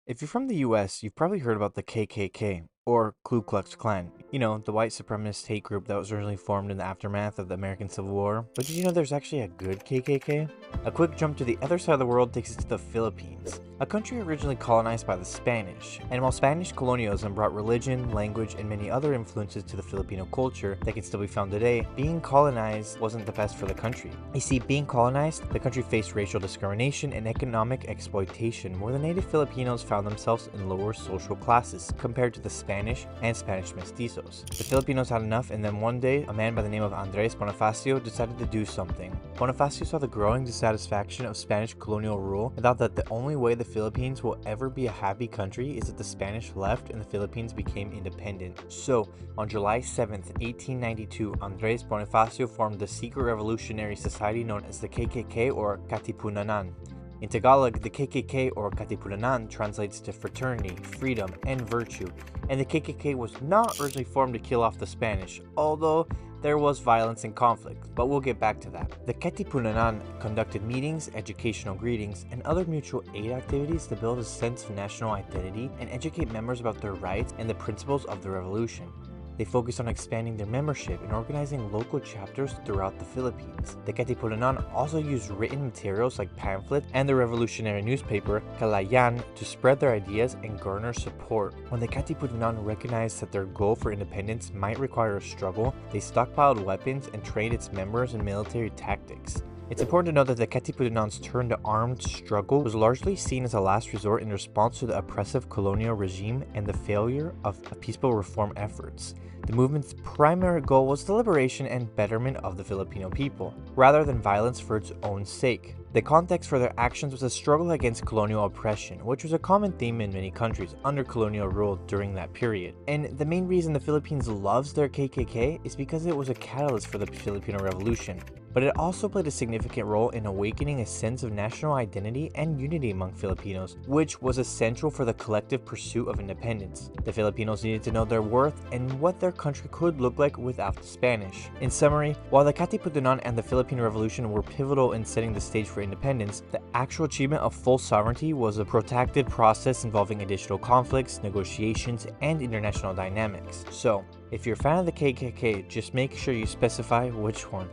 If you're from the US, you've probably heard about the KKK, or Ku Klux Klan. You know, the white supremacist hate group that was originally formed in the aftermath of the American Civil War. But did you know there's actually a good KKK? A quick jump to the other side of the world takes us to the Philippines, a country originally colonized by the Spanish. And while Spanish colonialism brought religion, language, and many other influences to the Filipino culture that can still be found today, being colonized wasn't the best for the country. You see, being colonized, the country faced racial discrimination and economic exploitation, where the native Filipinos found themselves in lower social classes compared to the Spanish and Spanish mestizos. The Filipinos had enough, and then one day, a man by the name of Bonifacio decided to do something. Bonifacio saw the growing dissatisfaction of Spanish colonial rule and thought that the only way the Philippines will ever be a happy country is if the Spanish left and the Philippines became independent. So, on July 7th, 1892, Andres Bonifacio formed the secret revolutionary society known as the KKK, or Katipunan. In Tagalog, the KKK or katipunan translates to fraternity, freedom, and virtue, and the KKK was not originally formed to kill off the Spanish, although there was violence and conflict, but we'll get back to that. The katipunan conducted meetings, educational greetings, and other mutual aid activities to build a sense of national identity and educate members about their rights and the principles of the revolution. They focused on expanding their membership and organizing local chapters throughout the Philippines. The Katipunan also used written materials like pamphlets and the revolutionary newspaper Kalayaan to spread their ideas and garner support. When the Katipunan recognized that their goal for independence might require a struggle, they stockpiled weapons and trained its members in military tactics. It's important to note that the Katipunan's turn to armed struggle was largely seen as a last resort in response to the oppressive colonial regime and the failure of peaceful reform efforts. The movement's primary goal was the liberation and betterment of the Filipino people, rather than violence for its own sake. The context for their actions was a struggle against colonial oppression, which was a common theme in many countries under colonial rule during that period. And the main reason the Philippines loves their KKK is because it was a catalyst for the Filipino Revolution. But it also played a significant role in awakening a sense of national identity and unity among Filipinos, which was essential for the collective pursuit of independence. The Filipinos needed to know their worth and what their country could look like without the Spanish. In summary, while the Katipunan and the Philippine Revolution were pivotal in setting the stage for independence, the actual achievement of full sovereignty was a protracted process involving additional conflicts, negotiations, and international dynamics. So, if you're a fan of the KKK, just make sure you specify which one.